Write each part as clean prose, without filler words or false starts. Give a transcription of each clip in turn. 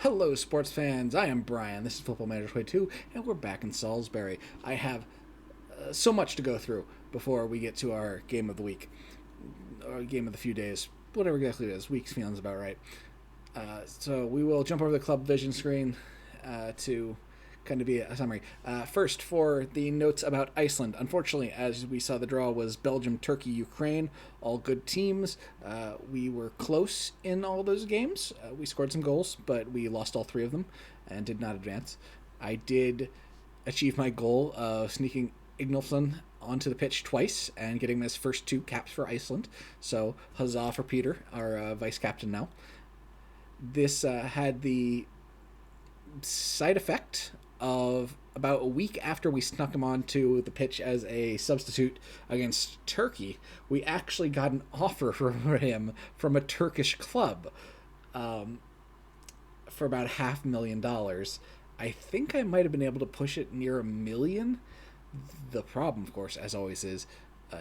Hello, sports fans. I am Brian. This is Football Manager 22, and we're back in Salisbury. I have so much to go through before we get to our game of the week, or game of the few days, whatever exactly it is. Week's feeling's about right. So we will jump over the club vision screen to kind of be a summary. First, for the notes about Iceland. Unfortunately, as we saw, the draw was Belgium, Turkey, Ukraine, all good teams. We were close in all those games. We scored some goals, but we lost all three of them and did not advance. I did achieve my goal of sneaking Ignolfsson onto the pitch twice and getting his first two caps for Iceland. So huzzah for Peter, our vice captain now. This had the side effect of about a week after we snuck him onto the pitch as a substitute against Turkey, we actually got an offer for him from a Turkish club for about $500,000. I think I might have been able to push it near $1 million. The problem, of course, as always, is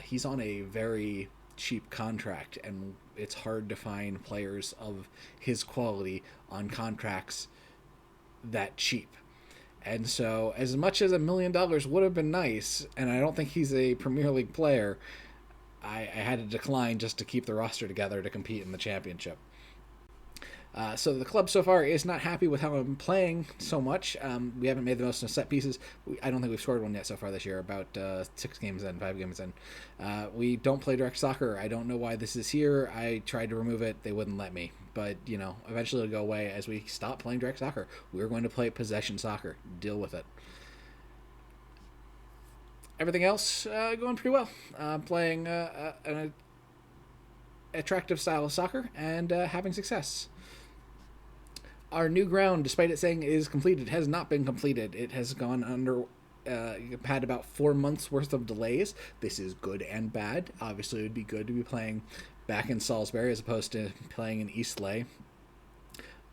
he's on a very cheap contract, and it's hard to find players of his quality on contracts that cheap. And so, as much as $1 million would have been nice, and I don't think he's a Premier League player, I had to decline just to keep the roster together to compete in the championship. So the club so far is not happy with how I'm playing so much. We haven't made the most of set pieces. I don't think we've scored one yet so far this year, about 5 games in. We don't play direct soccer. I don't know why this is here. I tried to remove it. They wouldn't let me. But, eventually it'll go away as we stop playing direct soccer. We're going to play possession soccer. Deal with it. Everything else going pretty well. Playing an attractive style of soccer and having success. Our new ground, despite it saying it is completed, has not been completed. It has gone under, had about 4 months worth of delays. This is good and bad. Obviously, it would be good to be playing back in Salisbury as opposed to playing in Eastleigh.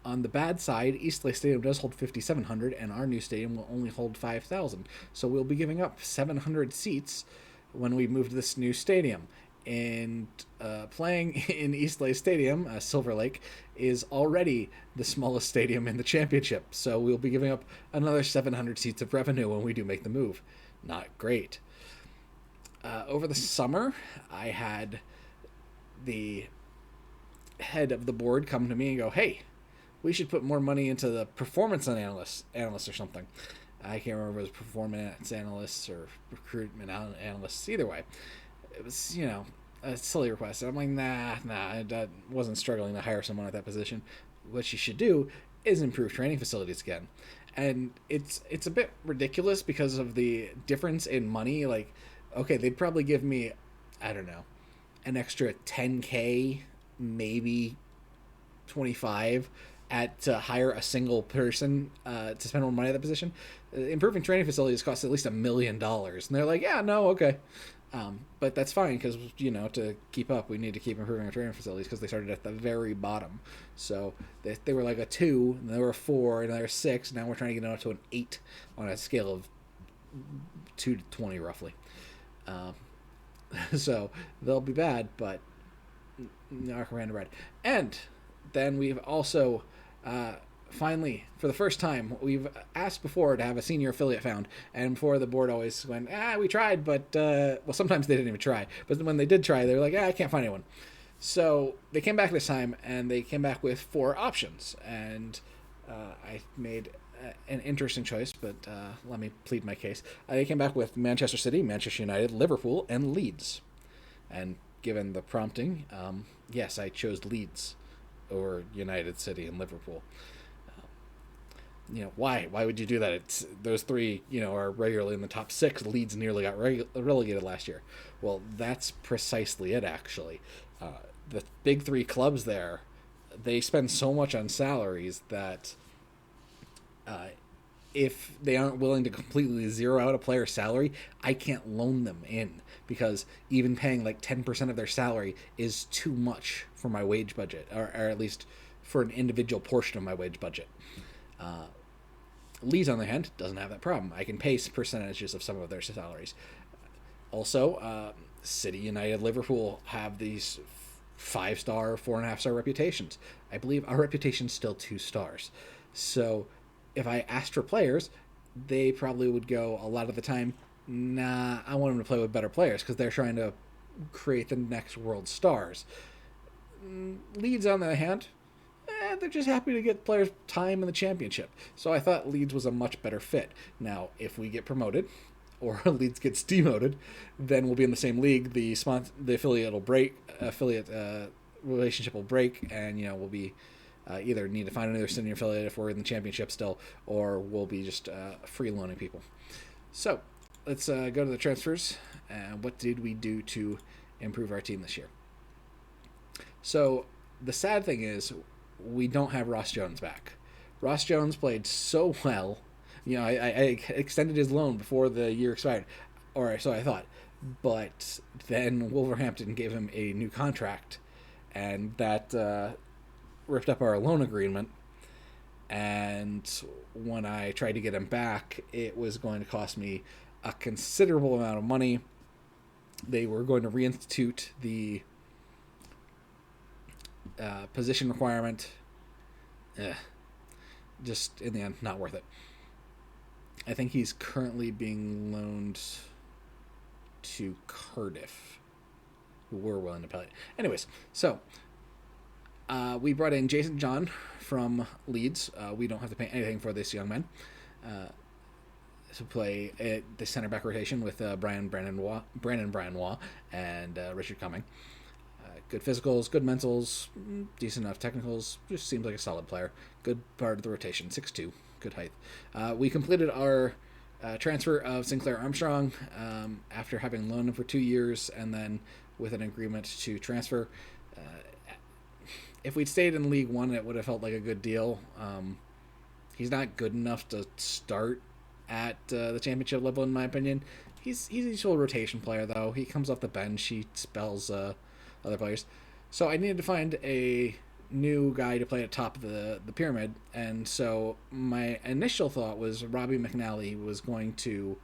On the bad side, Eastleigh Stadium does hold 5,700, and our new stadium will only hold 5,000. So we'll be giving up 700 seats when we move to this new stadium. And playing in Eastleigh Stadium, Silver Lake, is already the smallest stadium in the championship. So we'll be giving up another 700 seats of revenue when we do make the move. Not great. Over the summer, I had the head of the board come to me and go, hey, we should put more money into the performance analysts or something. I can't remember if it was performance analysts or recruitment analysts. Either way, it was, a silly request. I'm like, nah, I wasn't struggling to hire someone at that position. What you should do is improve training facilities again. And it's a bit ridiculous because of the difference in money. Like, okay, they'd probably give me, I don't know, an extra 10K, maybe 25 to hire a single person to spend more money at that position. Improving training facilities costs at least $1 million. And they're like, yeah, no, okay. But that's fine because, to keep up, we need to keep improving our training facilities because they started at the very bottom. So they were like a 2, and they were a 4, and they were a 6. Now we're trying to get them up to an 8 on a scale of 2 to 20, roughly. So they'll be bad, but not random red. And then we've also finally, for the first time, we've asked before to have a senior affiliate found, and before the board always went, we tried, but, well, sometimes they didn't even try, but when they did try, they were like, I can't find anyone. So they came back this time, and they came back with 4 options, and I made an interesting choice, but let me plead my case. They came back with Manchester City, Manchester United, Liverpool, and Leeds. And given the prompting, yes, I chose Leeds over United, City, and Liverpool. Why would you do that? It's those 3 are regularly in the top 6. Leeds nearly got relegated last year. Well, that's precisely it, actually. The big 3 clubs there, they spend so much on salaries that if they aren't willing to completely zero out a player's salary, I can't loan them in, because even paying like 10% of their salary is too much for my wage budget, or at least for an individual portion of my wage budget. Leeds, on the other hand, doesn't have that problem. I can pay percentages of some of their salaries. Also, City, United, Liverpool have these 5-star, 4.5-star reputations. I believe our reputation's still 2 stars. So if I asked for players, they probably would go a lot of the time, nah, I want them to play with better players because they're trying to create the next world stars. Leeds, on the other hand, they're just happy to get players time in the championship. So I thought Leeds was a much better fit. Now, if we get promoted, or Leeds gets demoted, then we'll be in the same league. The affiliate will break. Affiliate relationship will break, and we'll be either need to find another senior affiliate if we're in the championship still, or we'll be just free loaning people. So let's go to the transfers. What did we do to improve our team this year? So the sad thing is we don't have Ross Jones back. Ross Jones played so well. I extended his loan before the year expired, or so I thought. But then Wolverhampton gave him a new contract, and that ripped up our loan agreement. And when I tried to get him back, it was going to cost me a considerable amount of money. They were going to reinstitute the position requirement. Just in the end, not worth it. I think he's currently being loaned to Cardiff, who were willing to pay it. Anyways, so we brought in Jason John from Leeds. We don't have to pay anything for this young man to play at the center back rotation with Brandon Branois and Richard Cumming. Good physicals, good mentals, decent enough technicals. Just seems like a solid player. Good part of the rotation, 6'2", good height. We completed our transfer of Sinclair Armstrong after having loaned him for 2 years and then with an agreement to transfer. If we'd stayed in League One, it would have felt like a good deal. He's not good enough to start at the championship level, in my opinion. He's a usual rotation player, though. He comes off the bench. He spells other players. So I needed to find a new guy to play at top of the pyramid, and so my initial thought was Robbie McNally was going to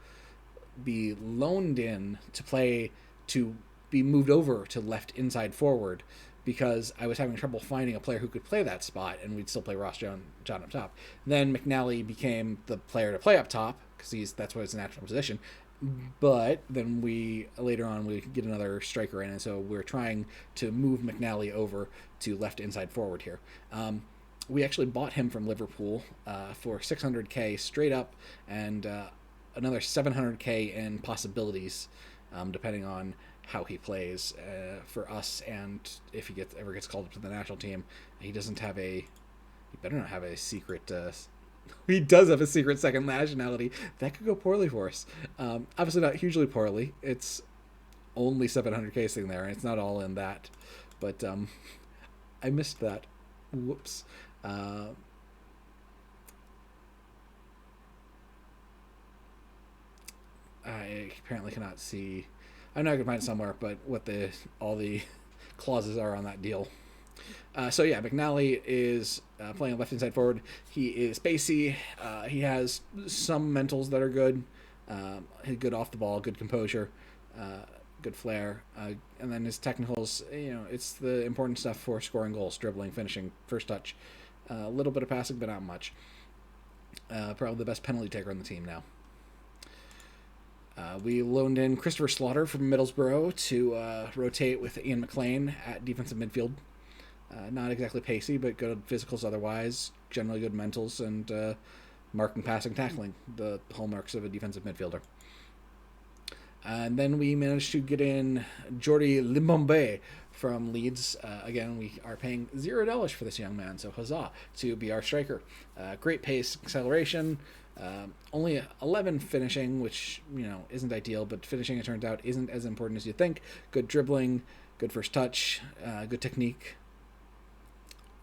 be loaned in to be moved over to left inside forward because I was having trouble finding a player who could play that spot, and we'd still play Ross John up top. Then McNally became the player to play up top because that's what his natural position. But then later on we could get another striker in, and so we're trying to move McNally over to left inside forward here. We actually bought him from Liverpool for $600K straight up, and another $700K in possibilities, depending on how he plays for us, and if he ever gets called up to the national team. He better not have a secret. He does have a secret second nationality. That could go poorly for us. Obviously not hugely poorly. It's only $700K sitting there, and it's not all in that. But I missed that. Whoops. I apparently cannot see. I know I can find it somewhere, but what all the clauses are on that deal. So yeah, McNally is playing left inside forward. He is spacey. He has some mentals that are good. He's good off the ball, good composure, good flair, and then his technicals. It's the important stuff for scoring goals: dribbling, finishing, first touch, a little bit of passing, but not much. Probably the best penalty taker on the team now. We loaned in Christopher Slaughter from Middlesbrough to rotate with Ian McLean at defensive midfield. Not exactly pacey, but good physicals otherwise, generally good mentals, and marking, passing, tackling, the hallmarks of a defensive midfielder. And then we managed to get in Jordi Limbombe from Leeds. Again, we are paying $0 for this young man, so huzzah, to be our striker. Great pace, acceleration, only 11 finishing, which, isn't ideal, but finishing, it turns out, isn't as important as you think. Good dribbling, good first touch, good technique.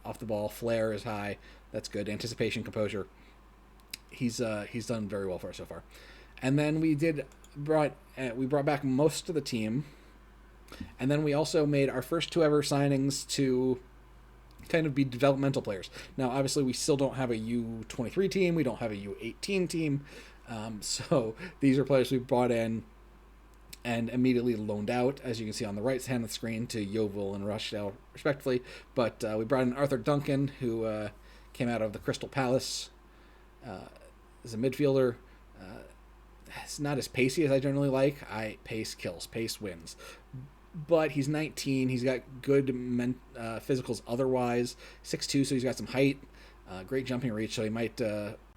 Off the ball, flair is high. That's good. Anticipation, composure. He's done very well for us so far. And then we brought back most of the team, and then we also made our first 2 ever signings to kind of be developmental players. Now, obviously, we still don't have a U23 team. We don't have a U18 team. So these are players we brought in and immediately loaned out, as you can see on the right hand of the screen, to Yeovil and Rochdale, respectively. But we brought in Arthur Duncan, who came out of the Crystal Palace. As a midfielder, it's not as pacey as I generally like. Pace kills, pace wins. But he's 19. He's got good physicals otherwise. 6'2", so he's got some height. Great jumping reach, so he might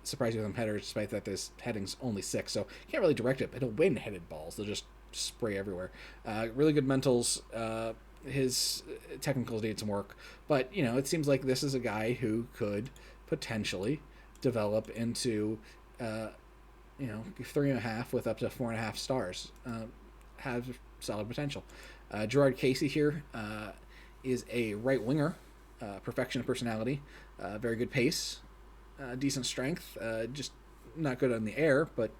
surprise you with some headers, despite that this heading's only 6. So you can't really direct it, but he'll win headed balls. They'll just spray everywhere. Really good mentals. His technicals need some work. But, it seems like this is a guy who could potentially develop into, 3.5 with up to 4.5 stars. Has solid potential. Gerard Casey here is a right winger, perfection of personality, very good pace, decent strength, just not good on the air, but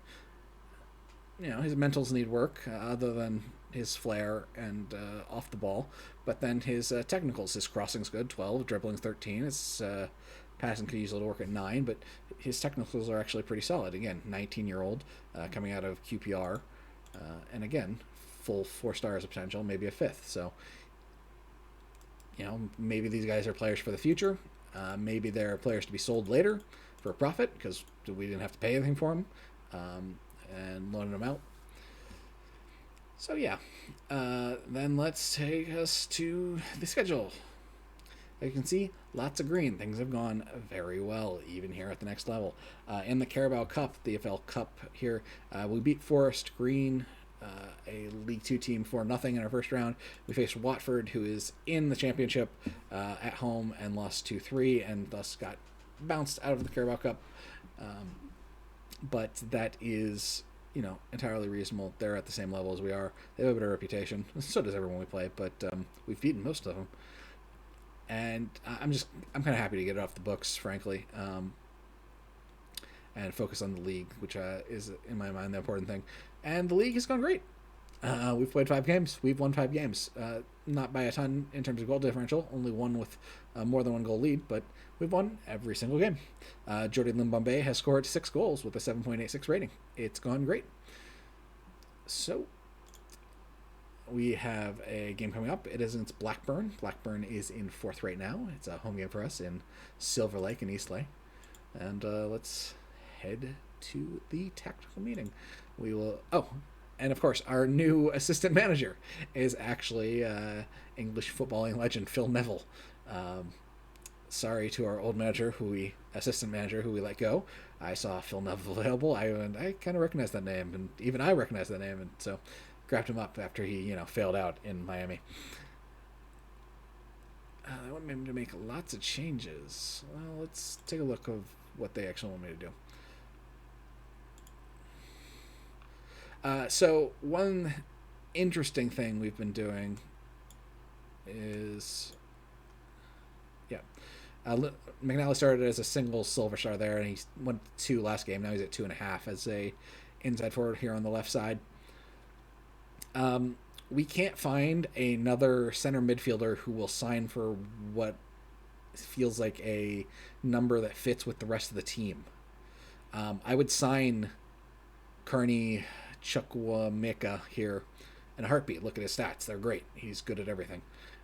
his mentals need work other than his flair and off the ball. But then his technicals, his crossing's good, 12, dribbling's 13. His passing could use a little work at 9, but his technicals are actually pretty solid. Again, 19-year-old coming out of QPR, and again, full 4 stars of potential, maybe a 5th. So, maybe these guys are players for the future. Maybe they're players to be sold later for a profit because we didn't have to pay anything for them, and loaning them out. So yeah, then let's take us to the schedule. As you can see, lots of green. Things have gone very well, even here at the next level. In the Carabao Cup, the EFL Cup here, we beat Forest Green, a League 2 team, 4-0 in our first round. We faced Watford, who is in the championship at home, and lost 2-3, and thus got bounced out of the Carabao Cup. But that is, entirely reasonable. They're at the same level as we are. They have a better reputation. So does everyone we play, but we've beaten most of them. And I'm kind of happy to get it off the books, frankly, and focus on the league, which is, in my mind, the important thing. And the league has gone great. We've played 5 games. We've won 5 games. Not by a ton in terms of goal differential, only one with more than 1 goal lead, but we've won every single game. Jordan Limbombe has scored 6 goals with a 7.86 rating. It's gone great. So we have a game coming up. It is against Blackburn. Blackburn is in 4th right now. It's a home game for us in Silver Lake in Eastleigh. And let's head to the tactical meeting. We will... Oh, and of course, our new assistant manager is actually English footballing legend Phil Neville. Sorry to our old assistant manager who we let go. I saw Phil Neville available. I kind of recognized that name, and even I recognized that name, and so grabbed him up after he, failed out in Miami. They want me to make lots of changes. Well, let's take a look of what they actually want me to do. So one interesting thing we've been doing is, McNally started as a single silver star there, and he went 2 last game. Now he's at 2.5 as a inside forward here on the left side. We can't find another center midfielder who will sign for what feels like a number that fits with the rest of the team. I would sign Kearney Chukwuemeka here in a heartbeat. Look at his stats. They're great. He's good at everything.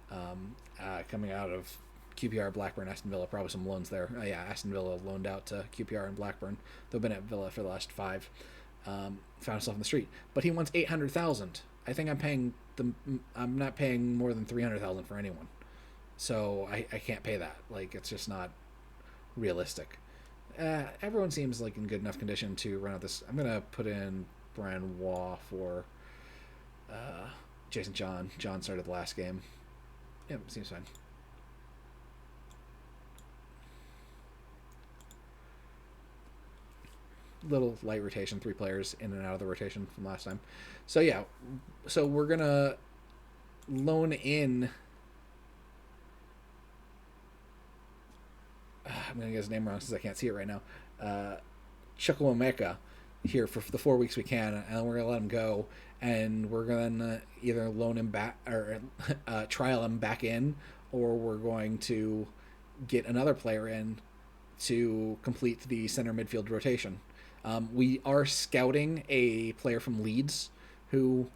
Coming out of QPR, Blackburn, Aston Villa, probably some loans there. Aston Villa loaned out to QPR and Blackburn. They've been at Villa for the last 5. Found himself in the street. But he wants 800,000. I think I'm not paying more than 300,000 for anyone. So I can't pay that. It's just not realistic. Everyone seems like in good enough condition to run out this. I'm going to put in Brian Waugh for Jason John. John started the last game. Yep, seems fine. Little light rotation, 3 players in and out of the rotation from last time. So we're going to loan in... I'm going to get his name wrong since I can't see it right now. Chukwuemeka here for the 4 weeks we can, and we're going to let him go, and we're going to either loan him back or trial him back in, or we're going to get another player in to complete the center midfield rotation. We are scouting a player from Leeds who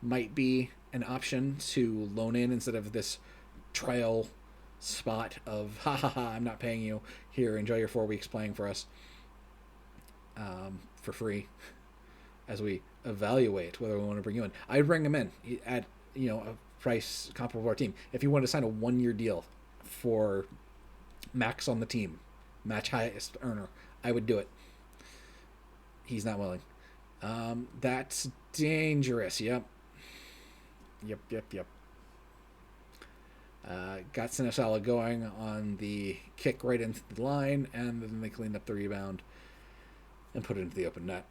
might be an option to loan in instead of this trial spot of ha ha ha, I'm not paying you. Here, enjoy your 4 weeks playing for us for free as we evaluate whether we want to bring you in. I'd bring him in at a price comparable to our team. If you wanted to sign a 1-year deal for max on the team, match highest earner, I would do it. He's not willing. That's dangerous. Yep. Got Sinisala going on the kick right into the line, and then they cleaned up the rebound and put it into the open net.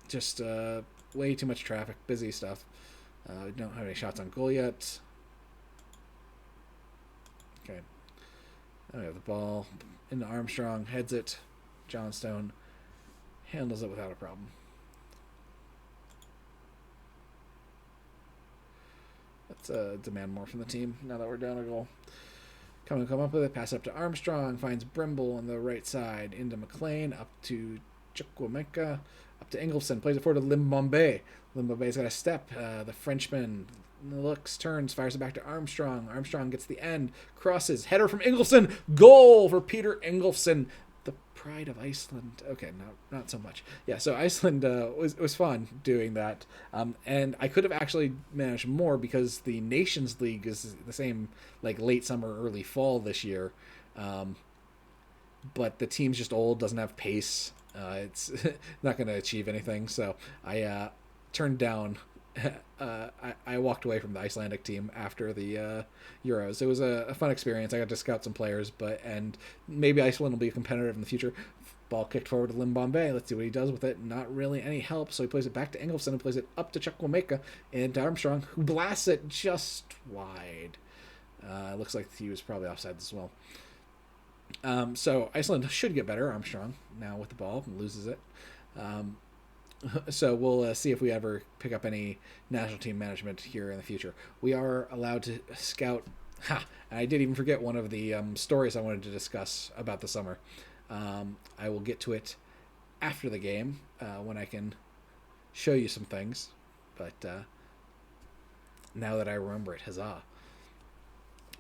Just way too much traffic, busy stuff. We don't have any shots on goal yet. Okay. Now we have the ball into Armstrong, heads it. Johnstone handles it without a problem. Let's demand more from the team now that we're down a goal. Come up with it. Pass up to Armstrong. Finds Brimble on the right side. Into McLean. Up to Chukwuemeka. Up to Ingolson. Plays it forward to Limbombe. Limbombe's got a step. The Frenchman looks, turns, fires it back to Armstrong. Armstrong gets the end. Crosses. Header from Ingolson. Goal for Peter Ingolson. The pride of Iceland. Okay, not so much. Yeah, so Iceland was fun doing that. And I could have actually managed more because the Nations League is the same, like late summer, early fall this year. But the team's just old, doesn't have pace. It's not going to achieve anything. So I turned down. I walked away from the Icelandic team after the Euros. It was a fun experience. I got to scout some players, and maybe Iceland will be competitive in the future. Ball kicked forward to Limbombe. Let's see what he does with it. Not really any help, so he plays it back to Ingolson and plays it up to Chukwuemeka and to Armstrong, who blasts it just wide. Looks like he was probably offside as well. So Iceland should get better. Armstrong now with the ball loses it. So we'll see if we ever pick up any national team management here in the future. We are allowed to scout. And I did even forget one of the stories I wanted to discuss about the summer. I will get to it after the game when I can show you some things. But now that I remember it, huzzah.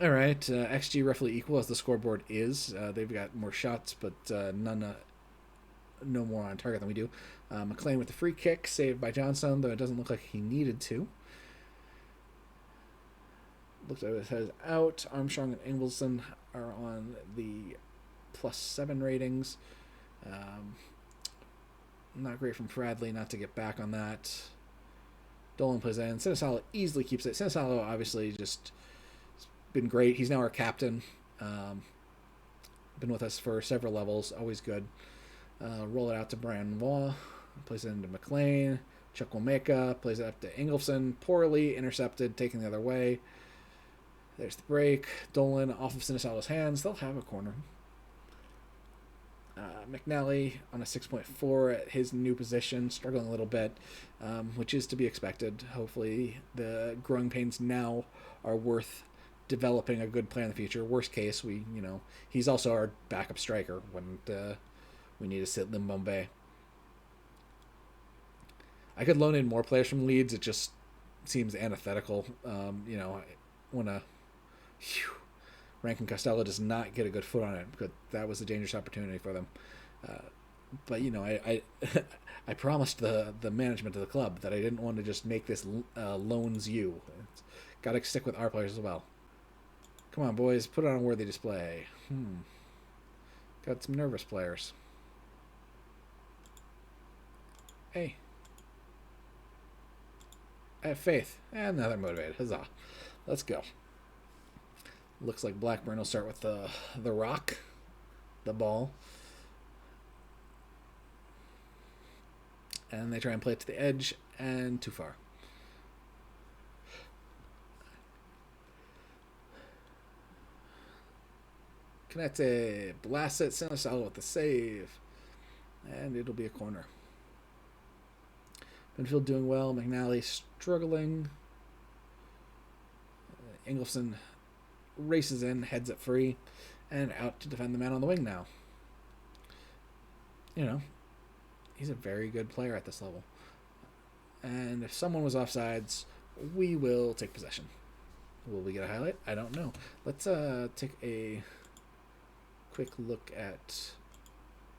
All right, XG roughly equal as the scoreboard is. They've got more shots, but no more on target than we do. McLean with the free kick, saved by Johnstone, though it doesn't look like he needed to. Looks like it says out. Armstrong and Ingolson are on the +7 ratings. Not great from Bradley not to get back on that. Dolan plays in. Sinisalo easily keeps it. Sinisalo obviously just been great. He's now our captain. Been with us for several levels. Always good. Roll it out to Brian Waugh. Plays it into McLean. Chukwuemeka plays it up to Ingolson. Poorly intercepted, taken the other way. There's the break. Dolan off of Sinisalo's hands. They'll have a corner. McNally on a 6.4 at his new position, struggling a little bit, which is to be expected. Hopefully the growing pains now are worth developing a good plan in the future. Worst case, he's also our backup striker when we need to sit Limbombe. I could loan in more players from Leeds. It just seems antithetical. Rankin Costello does not get a good foot on it because that was a dangerous opportunity for them. But I promised the management of the club that I didn't want to just make this loans you. Got to stick with our players as well. Come on, boys, put it on a worthy display. Got some nervous players. Hey. I have faith. And now they're motivated. Huzzah. Let's go. Looks like Blackburn will start with the rock. The ball. And they try and play it to the edge. And too far. Canete blasts it. Sinisalo with the save. And it'll be a corner. Benfield doing well. McNally struggling. Ingolson races in, heads it free, and out to defend the man on the wing now. He's a very good player at this level. And if someone was offsides, we will take possession. Will we get a highlight? I don't know. Let's take a quick look at.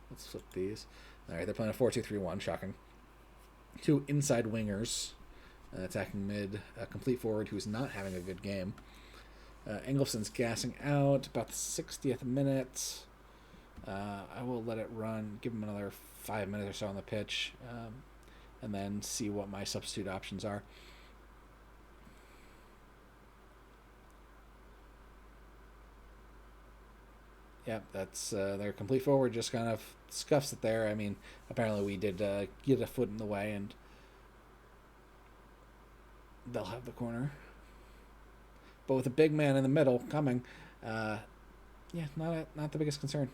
Let's flip these. All right, they're playing a 4-2-3-1. Shocking. Two inside wingers attacking mid. A complete forward who's not having a good game. Engelson's gassing out about the 60th minute. I will let it run. Give him another 5 minutes or so on the pitch, and then see what my substitute options are. Yep, that's their complete forward just kind of scuffs it there. I mean, apparently we did get a foot in the way, and they'll have the corner. But with a big man in the middle coming, yeah, not the biggest concern.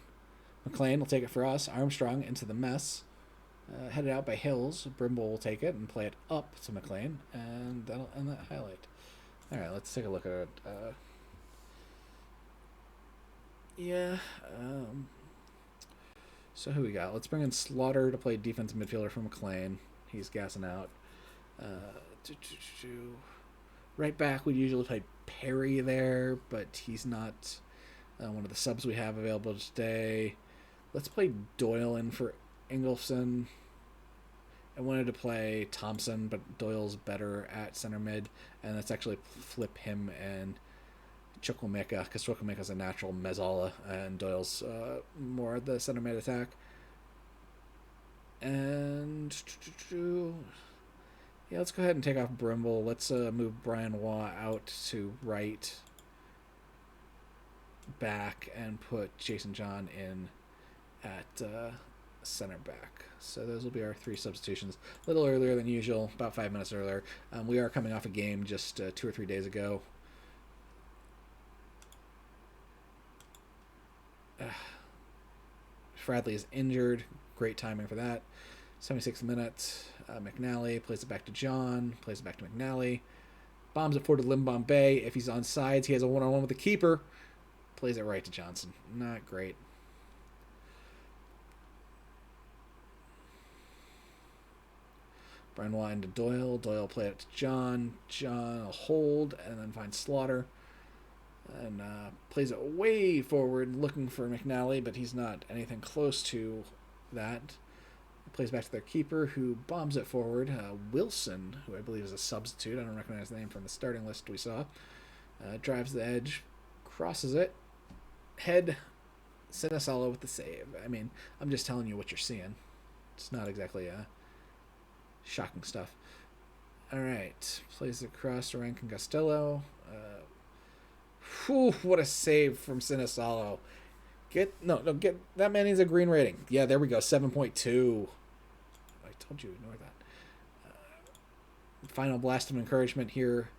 McLean will take it for us. Armstrong into the mess. Headed out by Hills. Brimble will take it and play it up to McLean, and that'll end that highlight. All right, let's take a look at it. Yeah. So who we got? Let's bring in Slaughter to play defensive midfielder for McLean. He's gassing out. Right back, we usually play Perry there, but he's not one of the subs we have available today. Let's play Doyle in for Ingolfsson. I wanted to play Thompson, but Doyle's better at center mid, and let's actually flip him and Chukwuemeka, because Chukwuemeka's a natural Mezzola, and Doyle's more the center mid attack. And yeah, let's go ahead and take off Brimble. Let's move Brian Waugh out to right back and put Jason John in at center back. So those will be our three substitutions. A little earlier than usual, about 5 minutes earlier. We are coming off a game just 2 or 3 days ago. Fradley is injured. Great timing for that. 76th minute. McNally plays it back to John. Plays it back to McNally. Bombs it forward to Limbom Bay. If he's on sides, he has a one-on-one with the keeper. Plays it right to Johnson. Not great. Brian Waugh into Doyle. Doyle play it to John. John will hold and then finds Slaughter. And plays it way forward looking for McNally, but he's not anything close to that. Plays back to their keeper, who bombs it forward. Wilson, who I believe is a substitute. I don't recognize the name from the starting list we saw. Drives the edge. Crosses it. Head. Sinisalo with the save. I mean, I'm just telling you what you're seeing. It's not exactly shocking stuff. All right. Plays it across to Rankin Costello. What a save from Sinisalo. Get that man needs a green rating. Yeah, there we go. 7.2. I told you, ignore that. Final blast of encouragement here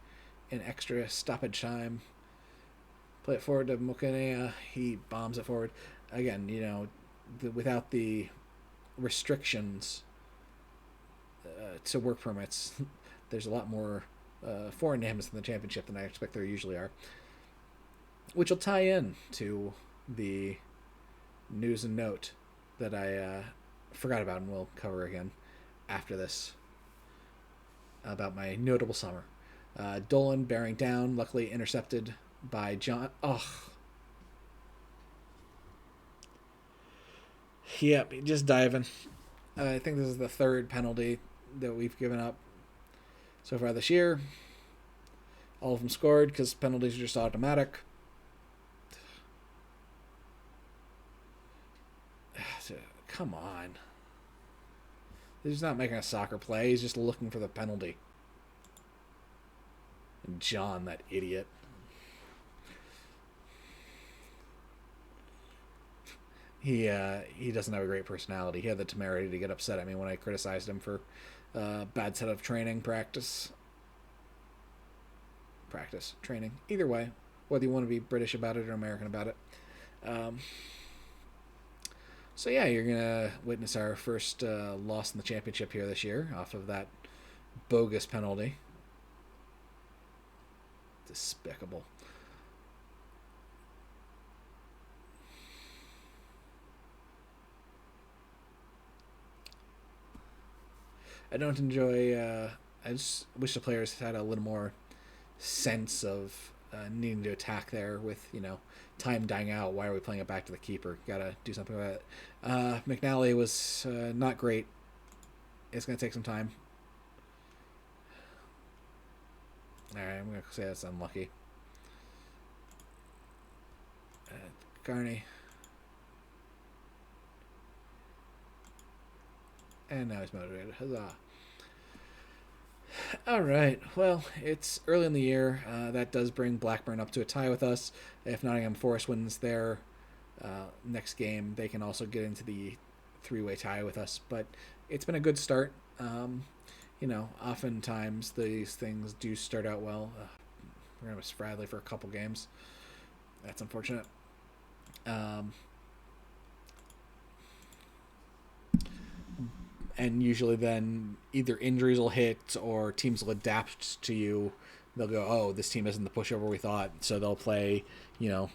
in extra stoppage time. Play it forward to Mokanea. He bombs it forward. Again, without the restrictions to work permits, there's a lot more foreign names in the championship than I expect there usually are. Which will tie in to the news and note that I forgot about and will cover again after this about my notable summer. Dolan bearing down, luckily intercepted by John. Yep, just diving. I think this is the third penalty that we've given up so far this year. All of them scored because penalties are just automatic. Come on. He's not making a soccer play. He's just looking for the penalty. And John, that idiot. He doesn't have a great personality. He had the temerity to get upset at me when I criticized him for bad set of training training. Either way, whether you want to be British about it or American about it. So yeah, you're going to witness our first loss in the championship here this year off of that bogus penalty. Despicable. I don't enjoy... I just wish the players had a little more sense of needing to attack there with, time dying out. Why are we playing it back to the keeper? Gotta do something about it. McNally was not great. It's going to take some time. Alright, I'm going to say that's unlucky. Carney. And now he's motivated. Huzzah. Alright, well, it's early in the year. That does bring Blackburn up to a tie with us. If Nottingham Forest wins their next game, they can also get into the three-way tie with us. But it's been a good start. Oftentimes these things do start out well. We're going to miss Bradley for a couple games. That's unfortunate. And usually then either injuries will hit or teams will adapt to you. They'll go, oh, this team isn't the pushover we thought, so they'll play,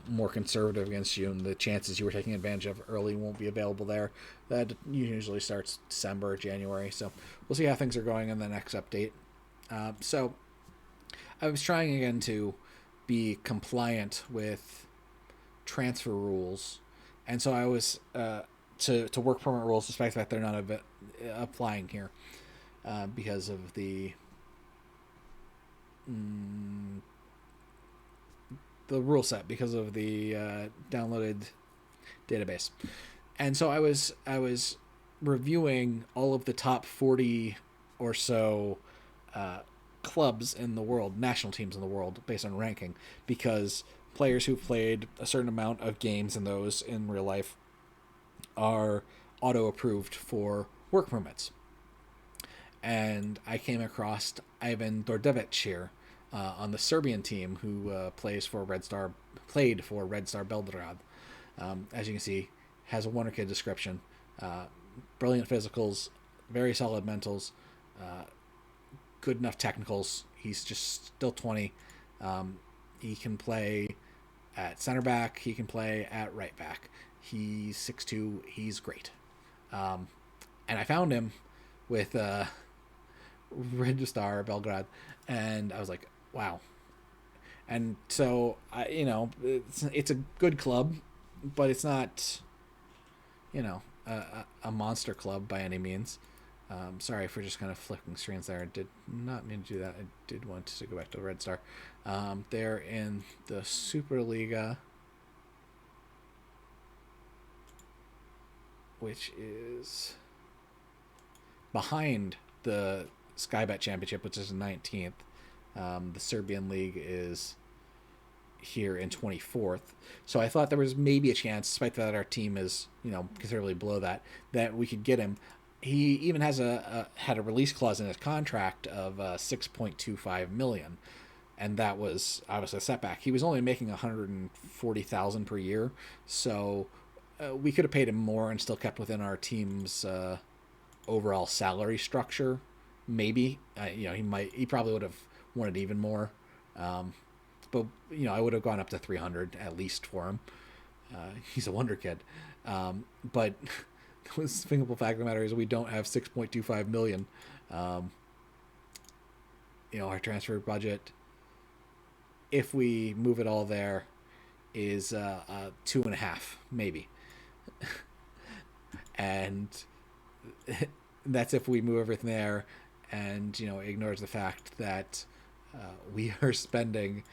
more conservative against you, and the chances you were taking advantage of early won't be available there. That usually starts December, January, so we'll see how things are going in the next update. So I was trying again to be compliant with transfer rules, and so I was to work permit rules, despite the fact they're not applying here because of the rule set, because of the downloaded database. And so I was reviewing all of the top 40 or so clubs in the world, national teams in the world, based on ranking, because players who've played a certain amount of games in those in real life are auto-approved for work permits. And I came across Ivan Dordevic here on the Serbian team, who played for Red Star Belgrade. As you can see, has a wonder kid description. Brilliant physicals, very solid mentals, good enough technicals. He's just still 20. He can play at center back. He can play at right back. He's 6'2". He's great. And I found him with Red Star Belgrade, and I was like, wow. And so it's a good club, but it's not a monster club by any means. Sorry for just kind of flicking screens there. I did not mean to do that. I did want to go back to Red Star. They're in the Superliga, which is behind the Skybet Championship, which is in 19th. The Serbian League is here in 24th. So I thought there was maybe a chance, despite that our team is, considerably below that we could get him. He even has had a release clause in his contract of $6.25 million, and that was obviously a setback. He was only making $140,000 per year, so we could have paid him more and still kept within our team's overall salary structure. Maybe he probably would have wanted even more, but I would have gone up to 300 at least for him. He's a wonder kid, but the simple fact of the matter is we don't have $6.25 million. Our transfer budget, if we move it all there, is 2.5 maybe, and that's if we move everything there, and ignores the fact that we are spending,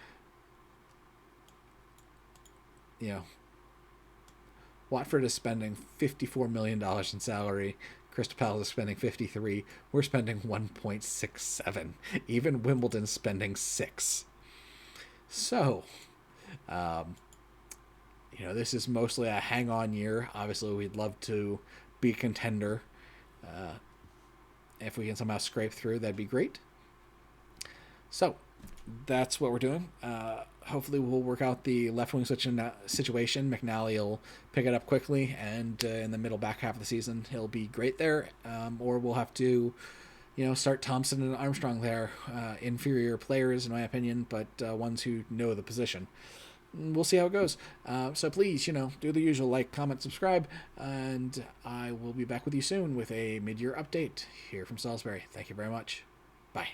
Watford is spending $54 million in salary. Crystal Palace is spending 53. We're spending 1.67. Even Wimbledon's spending 6. So, this is mostly a hang-on year. Obviously, we'd love to be a contender. If we can somehow scrape through, that'd be great. So, that's what we're doing. Hopefully we'll work out the left wing situation. McNally will pick it up quickly, and in the middle back half of the season, he'll be great there. Or we'll have to, start Thompson and Armstrong there. Inferior players, in my opinion, but ones who know the position. We'll see how it goes. So please, do the usual, like, comment, subscribe, and I will be back with you soon with a mid-year update here from Salisbury. Thank you very much. Bye.